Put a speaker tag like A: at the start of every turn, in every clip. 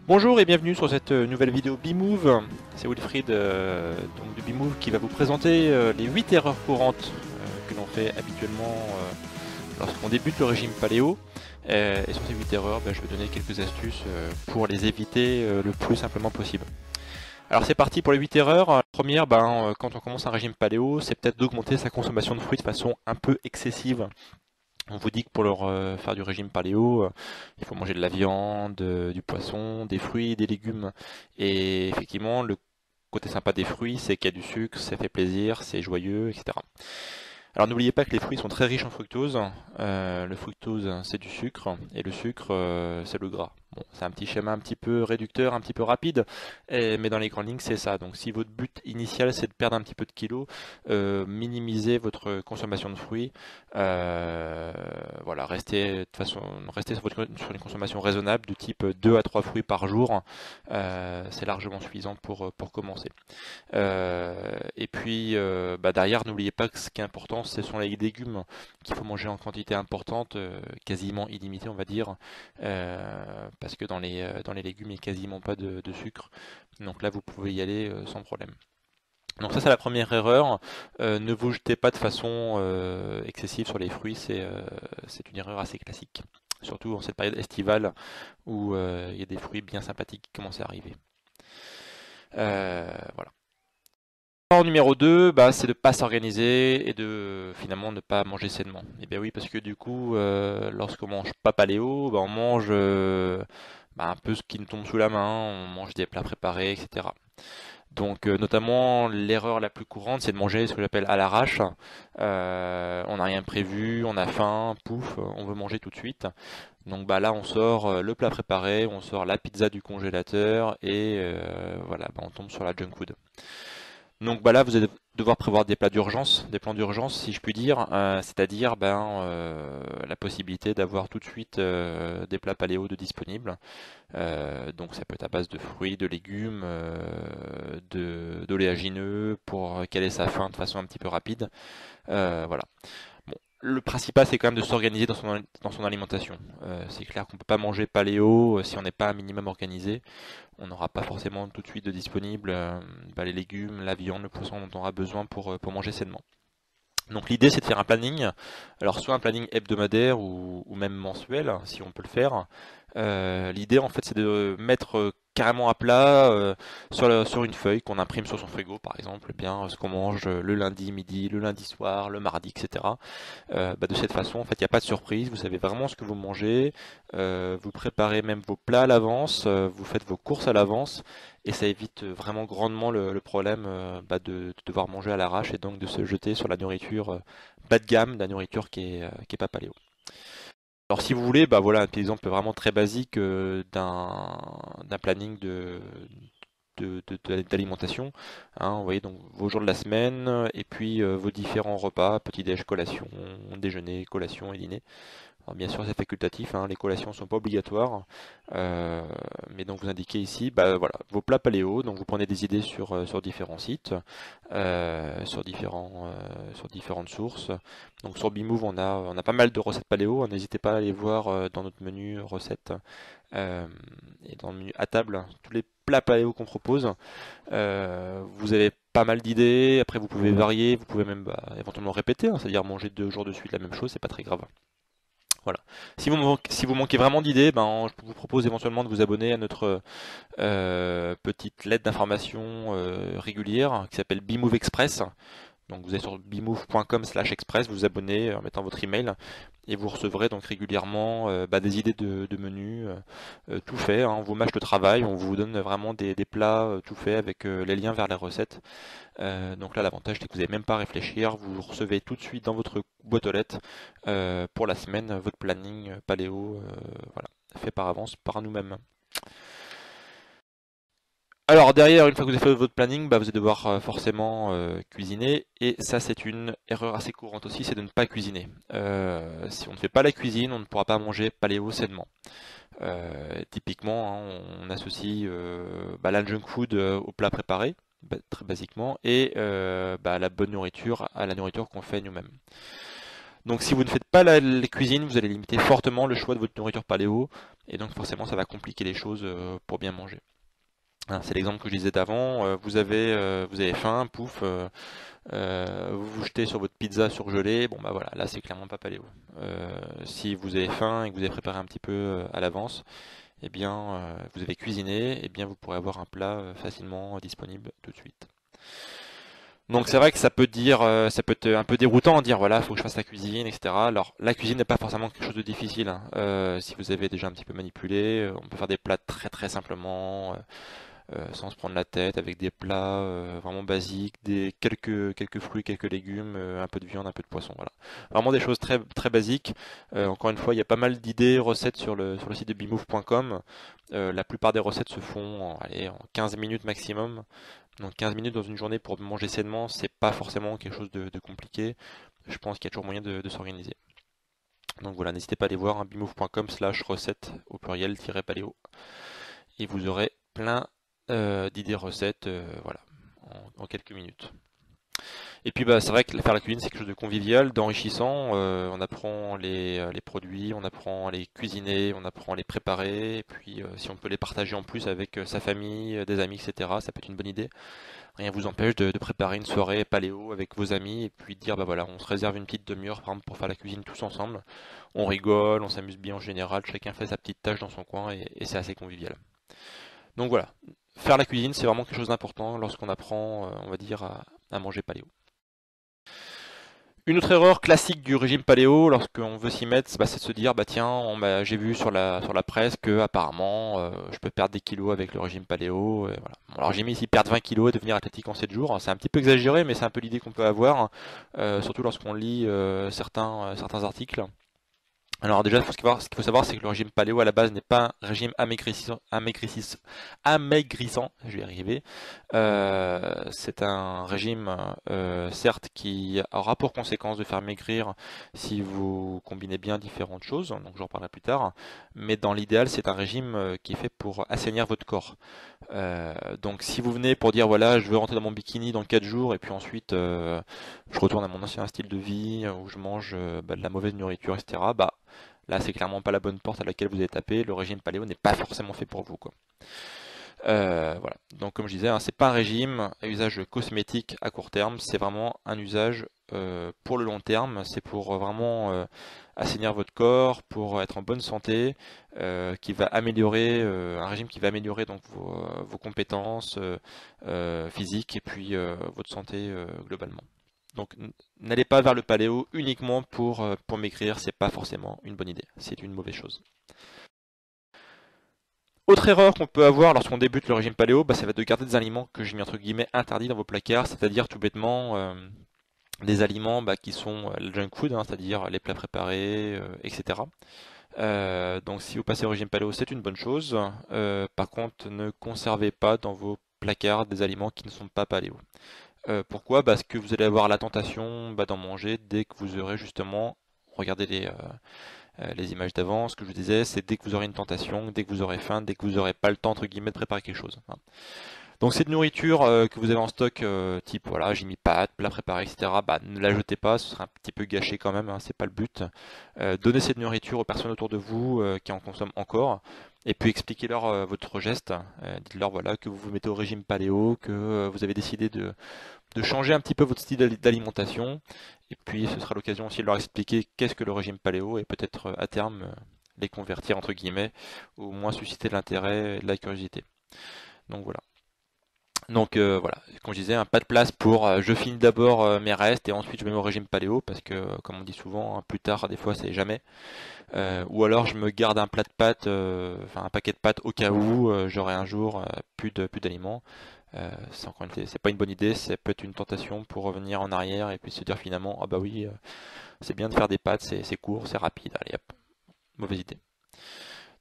A: Bonjour et bienvenue sur cette nouvelle vidéo Bmove. C'est Wilfried donc de Bmove qui va vous présenter les 8 erreurs courantes que l'on fait habituellement lorsqu'on débute le régime paléo. Et sur ces 8 erreurs, je vais donner quelques astuces pour les éviter le plus simplement possible. Alors c'est parti pour les 8 erreurs. La première, quand on commence un régime paléo, c'est peut-être d'augmenter sa consommation de fruits de façon un peu excessive. On vous dit que pour leur faire du régime paléo, il faut manger de la viande, du poisson, des fruits, des légumes. Et effectivement, le côté sympa des fruits, c'est qu'il y a du sucre, ça fait plaisir, c'est joyeux, etc. Alors n'oubliez pas que les fruits sont très riches en fructose. Le fructose, c'est du sucre, et le sucre, c'est le gras. Bon, c'est un petit schéma un petit peu réducteur, un petit peu rapide, mais dans les grandes lignes, c'est ça. Donc si votre but initial, c'est de perdre un petit peu de kilos, minimisez votre consommation de fruits. Voilà, restez sur une consommation raisonnable, du type 2 à 3 fruits par jour. C'est largement suffisant pour commencer. Et puis derrière, n'oubliez pas que ce qui est important, ce sont les légumes qu'il faut manger en quantité importante, quasiment illimitée, on va dire, parce que dans les légumes, il n'y a quasiment pas de sucre. Donc là, vous pouvez y aller sans problème. Donc ça, c'est la première erreur. Ne vous jetez pas de façon excessive sur les fruits, c'est une erreur assez classique. Surtout en cette période estivale où il y a des fruits bien sympathiques qui commencent à arriver. Voilà. Erreur numéro 2, c'est de ne pas s'organiser et de finalement ne pas manger sainement. Et bien oui, parce que du coup, lorsqu'on mange pas paléo, on mange un peu ce qui nous tombe sous la main, on mange des plats préparés, etc. Donc notamment l'erreur la plus courante, c'est de manger ce que j'appelle à l'arrache. On n'a rien prévu, on a faim, pouf, on veut manger tout de suite. Donc là on sort le plat préparé, on sort la pizza du congélateur et voilà, on tombe sur la junk food. Donc là, vous allez devoir prévoir des plans d'urgence si je puis dire, c'est-à-dire la possibilité d'avoir tout de suite des plats paléo de disponibles. Donc ça peut être à base de fruits, de légumes, d'oléagineux pour caler sa faim de façon un petit peu rapide. Voilà. Bon, le principal, c'est quand même de s'organiser dans son alimentation. C'est clair qu'on ne peut pas manger paléo si on n'est pas un minimum organisé. On n'aura pas forcément tout de suite de disponible les légumes, la viande, le poisson dont on aura besoin pour manger sainement. Donc l'idée, c'est de faire un planning, alors soit un planning hebdomadaire ou même mensuel, si on peut le faire. L'idée, en fait, c'est de mettre carrément à plat sur une feuille qu'on imprime sur son frigo, par exemple, ce qu'on mange le lundi midi, le lundi soir, le mardi, etc. De cette façon, en fait, il n'y a pas de surprise. Vous savez vraiment ce que vous mangez. Vous préparez même vos plats à l'avance. Vous faites vos courses à l'avance. Et ça évite vraiment grandement le problème de devoir manger à l'arrache et donc de se jeter sur la nourriture bas de gamme, la nourriture qui est pas paléo. Alors si vous voulez, voilà un exemple vraiment très basique d'un planning d'alimentation. Vous voyez donc vos jours de la semaine et puis vos différents repas, petit-déj, collation, déjeuner, collation et dîner. Alors, bien sûr, c'est facultatif, les collations ne sont pas obligatoires, mais donc vous indiquez ici, voilà, vos plats paléo. Donc vous prenez des idées sur différents sites, sur différentes sources. Donc sur Bmove, on a pas mal de recettes paléo. N'hésitez pas à aller voir dans notre menu recettes euh, et dans le menu à table tous les plats paléo qu'on propose. Vous avez pas mal d'idées. Après, vous pouvez varier, vous pouvez même éventuellement répéter, c'est-à-dire manger 2 jours de suite la même chose, c'est pas très grave. Voilà. Si vous manquez vraiment d'idées, je vous propose éventuellement de vous abonner à notre petite lettre d'information régulière qui s'appelle Bmove Express. Donc vous allez sur bmove.com/express, vous vous abonnez en mettant votre email et vous recevrez donc régulièrement des idées de menus, tout fait. On vous mâche le travail, on vous donne vraiment des plats tout faits avec les liens vers les recettes. Donc là, l'avantage, c'est que vous n'avez même pas à réfléchir. Vous recevez tout de suite dans votre boîte aux lettres pour la semaine votre planning paléo, voilà, fait par avance par nous-mêmes. Alors derrière, une fois que vous avez fait votre planning, vous allez devoir forcément cuisiner. Et ça, c'est une erreur assez courante aussi, c'est de ne pas cuisiner. Si on ne fait pas la cuisine, on ne pourra pas manger paléo sainement. Typiquement, on associe la junk food au plat préparé, très basiquement, et la bonne nourriture à la nourriture qu'on fait nous-mêmes. Donc si vous ne faites pas la cuisine, vous allez limiter fortement le choix de votre nourriture paléo, et donc forcément ça va compliquer les choses pour bien manger. Hein, c'est l'exemple que je disais d'avant, vous avez faim, pouf, vous vous jetez sur votre pizza surgelée, bon bah voilà, là c'est clairement pas paléo. Si vous avez faim et que vous avez préparé un petit peu à l'avance, eh bien vous avez cuisiné, eh bien vous pourrez avoir un plat facilement disponible tout de suite. Donc c'est vrai que ça peut être un peu déroutant de dire voilà, faut que je fasse la cuisine, etc. Alors la cuisine n'est pas forcément quelque chose de difficile, hein. Si vous avez déjà un petit peu manipulé, on peut faire des plats très très simplement, sans se prendre la tête, avec des plats vraiment basiques, des quelques fruits, quelques légumes, un peu de viande, un peu de poisson, voilà. Vraiment des choses très très basiques. Encore une fois, il y a pas mal d'idées, recettes sur le site de bimove.com. La plupart des recettes se font allez, en 15 minutes maximum. Donc 15 minutes dans une journée pour manger sainement, c'est pas forcément quelque chose de compliqué. Je pense qu'il y a toujours moyen de s'organiser. Donc voilà, n'hésitez pas à aller voir hein, bimove.com/recette au pluriel paléo et vous aurez plein d'idées recettes voilà, en quelques minutes. Et puis bah, c'est vrai que faire la cuisine c'est quelque chose de convivial, d'enrichissant. On apprend les produits, on apprend à les cuisiner, on apprend à les préparer. Et puis si on peut les partager en plus avec sa famille, des amis, etc., ça peut être une bonne idée. Rien vous empêche de préparer une soirée paléo avec vos amis et puis de dire bah voilà, on se réserve une petite demi-heure par exemple pour faire la cuisine tous ensemble. On rigole, on s'amuse bien en général, chacun fait sa petite tâche dans son coin et c'est assez convivial. Donc voilà, faire la cuisine c'est vraiment quelque chose d'important lorsqu'on apprend, on va dire, à manger paléo. Une autre erreur classique du régime paléo, lorsqu'on veut s'y mettre, bah, c'est de se dire, bah tiens, j'ai vu sur la presse que apparemment je peux perdre des kilos avec le régime paléo. Et voilà. Bon, alors j'ai mis ici perdre 20 kilos et devenir athlétique en 7 jours. C'est un petit peu exagéré, mais c'est un peu l'idée qu'on peut avoir, hein, surtout lorsqu'on lit certains articles. Alors déjà, ce qu'il faut savoir, c'est que le régime paléo à la base n'est pas un régime amaigrissant, je vais y arriver. C'est un régime, certes, qui aura pour conséquence de faire maigrir si vous combinez bien différentes choses, donc j'en parlerai plus tard, mais dans l'idéal, c'est un régime qui est fait pour assainir votre corps. Donc si vous venez pour dire voilà, je veux rentrer dans mon bikini dans 4 jours et puis ensuite je retourne à mon ancien style de vie où je mange de la mauvaise nourriture, etc. Bah là c'est clairement pas la bonne porte à laquelle vous avez tapé. Le régime paléo n'est pas forcément fait pour vous, quoi. Voilà. Donc comme je disais, hein, c'est pas un régime à usage cosmétique à court terme, c'est vraiment un usage pour le long terme. C'est pour vraiment assainir votre corps, pour être en bonne santé, qui va améliorer un régime qui va améliorer donc vos compétences physiques et puis votre santé globalement. Donc n'allez pas vers le paléo uniquement pour maigrir, c'est pas forcément une bonne idée, c'est une mauvaise chose. Autre erreur qu'on peut avoir lorsqu'on débute le régime paléo, bah, ça va être de garder des aliments que j'ai mis entre guillemets interdits dans vos placards, c'est-à-dire tout bêtement des aliments bah, qui sont le junk food, hein, c'est-à-dire les plats préparés, etc. Donc si vous passez au régime paléo, c'est une bonne chose. Par contre, ne conservez pas dans vos placards des aliments qui ne sont pas paléo. Pourquoi? Parce que vous allez avoir la tentation bah, d'en manger dès que vous aurez justement regardé les images d'avant. Ce que je vous disais, c'est dès que vous aurez une tentation, dès que vous aurez faim, dès que vous n'aurez pas le temps entre guillemets de préparer quelque chose, hein. Donc cette nourriture que vous avez en stock, type voilà, j'ai mis pâtes, plats préparés, etc. Bah ne la jetez pas, ce sera un petit peu gâché quand même, hein, c'est pas le but. Donnez cette nourriture aux personnes autour de vous qui en consomment encore, et puis expliquez-leur votre geste. Dites-leur voilà que vous vous mettez au régime paléo, que vous avez décidé de changer un petit peu votre style d'alimentation, et puis ce sera l'occasion aussi de leur expliquer qu'est-ce que le régime paléo, et peut-être à terme les convertir entre guillemets, ou au moins susciter de l'intérêt et de la curiosité. Donc voilà. Donc voilà, comme je disais, hein, pas de place pour je finis d'abord mes restes et ensuite je me mets au régime paléo parce que comme on dit souvent, hein, plus tard des fois c'est jamais. Ou alors je me garde un plat de pâtes, enfin un paquet de pâtes au cas où j'aurai un jour plus d'aliments. C'est encore c'est pas une bonne idée, c'est peut être une tentation pour revenir en arrière et puis se dire finalement ah bah oui c'est bien de faire des pâtes, c'est court, c'est rapide, allez hop, mauvaise idée.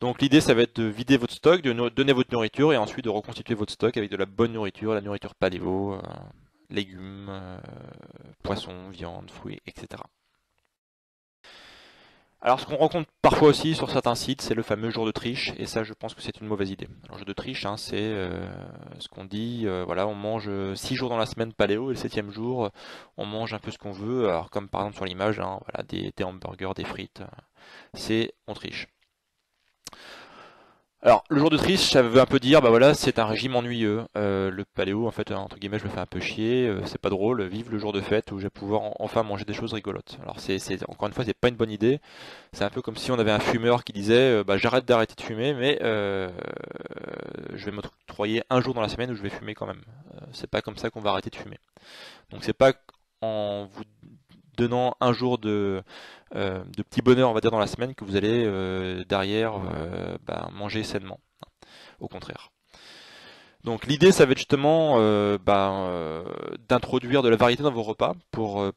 A: Donc l'idée, ça va être de vider votre stock, de donner votre nourriture et ensuite de reconstituer votre stock avec de la bonne nourriture, la nourriture paléo, légumes, poissons, viande, fruits, etc. Alors ce qu'on rencontre parfois aussi sur certains sites, c'est le fameux jour de triche, et ça je pense que c'est une mauvaise idée. Alors jour de triche, hein, c'est ce qu'on dit, voilà, on mange 6 jours dans la semaine paléo, et le septième jour, on mange un peu ce qu'on veut, alors comme par exemple sur l'image, hein, voilà, des hamburgers, des frites, c'est on triche. Alors, le jour de triche, ça veut un peu dire, bah voilà, c'est un régime ennuyeux. Le paléo, en fait, entre guillemets, je me fais un peu chier, c'est pas drôle, vive le jour de fête où je vais pouvoir enfin manger des choses rigolotes. Alors, encore une fois, c'est pas une bonne idée. C'est un peu comme si on avait un fumeur qui disait, bah j'arrête d'arrêter de fumer, mais je vais m'octroyer un jour dans la semaine où je vais fumer quand même. C'est pas comme ça qu'on va arrêter de fumer. Donc, c'est pas en vous donnant un jour de petit bonheur, on va dire, dans la semaine que vous allez derrière bah, manger sainement. Au contraire. Donc l'idée, ça va être justement d'introduire de la variété dans vos repas pour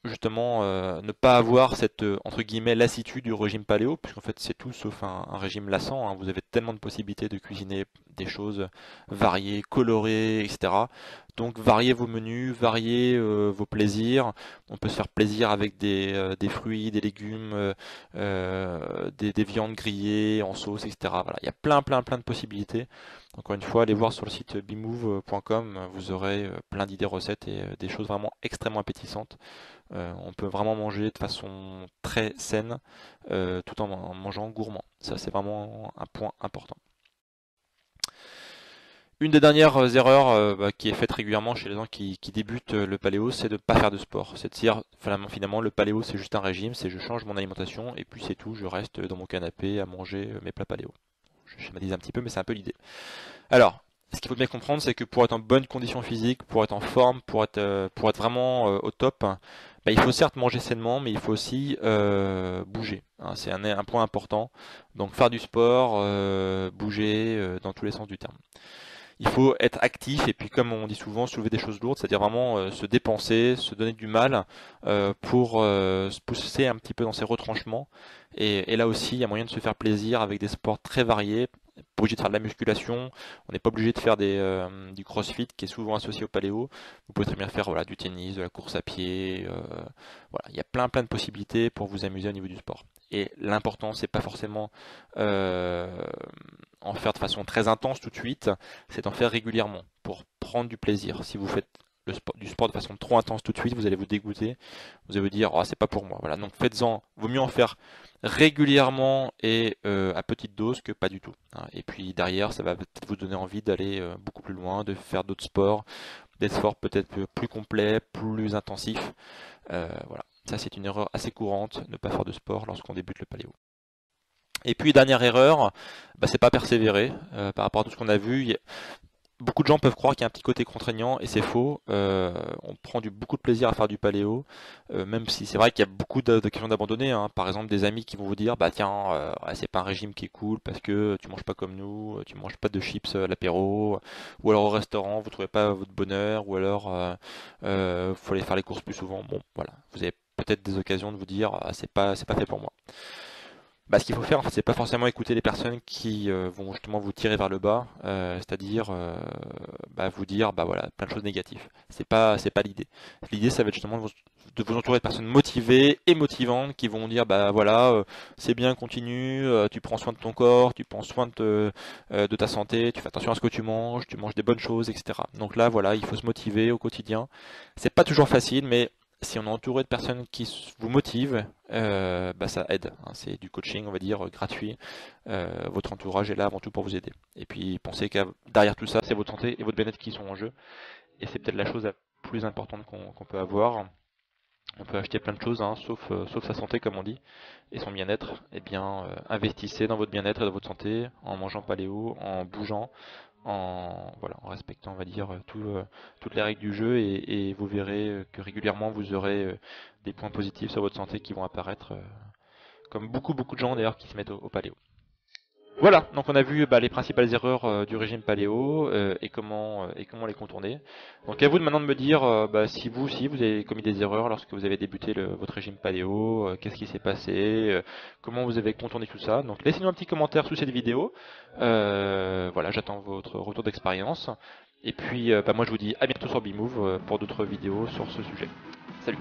A: justement ne pas avoir cette entre guillemets lassitude du régime paléo, puisqu'en fait c'est tout sauf un régime lassant, hein. Vous avez tellement de possibilités de cuisiner des choses variées, colorées, etc. Donc variez vos menus, variez vos plaisirs. On peut se faire plaisir avec des fruits, des légumes, des viandes grillées en sauce, etc. Voilà, il y a plein de possibilités. Encore une fois, allez voir sur le site bimove.com, vous aurez plein d'idées recettes et des choses vraiment extrêmement appétissantes. On peut vraiment manger de façon très saine tout en mangeant gourmand. Ça, c'est vraiment un point important. Une des dernières erreurs qui est faite régulièrement chez les gens qui débutent le paléo, c'est de ne pas faire de sport. C'est de dire finalement le paléo c'est juste un régime, c'est je change mon alimentation et puis c'est tout, je reste dans mon canapé à manger mes plats paléo. Je schématise un petit peu mais c'est un peu l'idée. Alors, ce qu'il faut bien comprendre, c'est que pour être en bonne condition physique, pour être en forme, pour être vraiment au top, bah, il faut certes manger sainement, mais il faut aussi bouger, hein. C'est un point important. Donc faire du sport, bouger dans tous les sens du terme. Il faut être actif et puis comme on dit souvent, soulever des choses lourdes, c'est-à-dire vraiment se dépenser, se donner du mal pour se pousser un petit peu dans ses retranchements. Et là aussi, il y a moyen de se faire plaisir avec des sports très variés. Pas obligé de faire de la musculation, on n'est pas obligé de faire du crossfit qui est souvent associé au paléo. Vous pouvez très bien faire voilà, du tennis, de la course à pied. Voilà, il y a plein de possibilités pour vous amuser au niveau du sport. Et l'important, c'est pas forcément en faire de façon très intense tout de suite, c'est d'en faire régulièrement pour prendre du plaisir. Si vous faites du sport de façon trop intense tout de suite, vous allez vous dégoûter, vous allez vous dire oh, c'est pas pour moi. Voilà, donc faites-en, vaut mieux en faire régulièrement et à petite dose que pas du tout, hein. Et puis derrière, ça va peut-être vous donner envie d'aller beaucoup plus loin, de faire d'autres sports, des sports peut-être plus complets, plus intensifs. Voilà, ça c'est une erreur assez courante, ne pas faire de sport lorsqu'on débute le paléo. Et puis dernière erreur, bah, c'est pas persévérer par rapport à tout ce qu'on a vu. Beaucoup de gens peuvent croire qu'il y a un petit côté contraignant et c'est faux. On prend beaucoup de plaisir à faire du paléo, même si c'est vrai qu'il y a beaucoup d'occasions d'abandonner, hein. Par exemple, des amis qui vont vous dire, bah tiens, ouais, c'est pas un régime qui est cool parce que tu manges pas comme nous, tu manges pas de chips à l'apéro, ou alors au restaurant vous trouvez pas votre bonheur, ou alors faut aller faire les courses plus souvent. Bon, voilà, vous avez peut-être des occasions de vous dire, ah, c'est pas fait pour moi. Bah, ce qu'il faut faire, en fait, c'est pas forcément écouter les personnes qui vont justement vous tirer vers le bas, c'est-à-dire bah, vous dire bah voilà plein de choses négatives. C'est pas l'idée. L'idée, ça va être justement de vous entourer de personnes motivées et motivantes qui vont dire bah voilà c'est bien, continue, tu prends soin de ton corps, tu prends soin de ta santé, tu fais attention à ce que tu manges des bonnes choses, etc. Donc là voilà, il faut se motiver au quotidien. C'est pas toujours facile, mais si on est entouré de personnes qui vous motivent, bah ça aide, hein. C'est du coaching, on va dire, gratuit. Votre entourage est là avant tout pour vous aider. Et puis pensez qu'à derrière tout ça, c'est votre santé et votre bien-être qui sont en jeu. Et c'est peut-être la chose la plus importante qu'on peut avoir. On peut acheter plein de choses, hein, sauf sa santé, comme on dit, et son bien-être. Eh bien, investissez dans votre bien-être et dans votre santé en mangeant paléo, en bougeant, en respectant, on va dire, toutes les règles du jeu, et vous verrez que régulièrement vous aurez des points positifs sur votre santé qui vont apparaître, comme beaucoup de gens d'ailleurs qui se mettent au paléo. Voilà, donc on a vu bah, les principales erreurs du régime paléo et comment les contourner. Donc à vous de maintenant de me dire bah, si vous aussi vous avez commis des erreurs lorsque vous avez débuté votre régime paléo, qu'est-ce qui s'est passé, comment vous avez contourné tout ça. Donc laissez-nous un petit commentaire sous cette vidéo. Voilà, j'attends votre retour d'expérience. Et puis bah, moi je vous dis à bientôt sur Bimove pour d'autres vidéos sur ce sujet. Salut!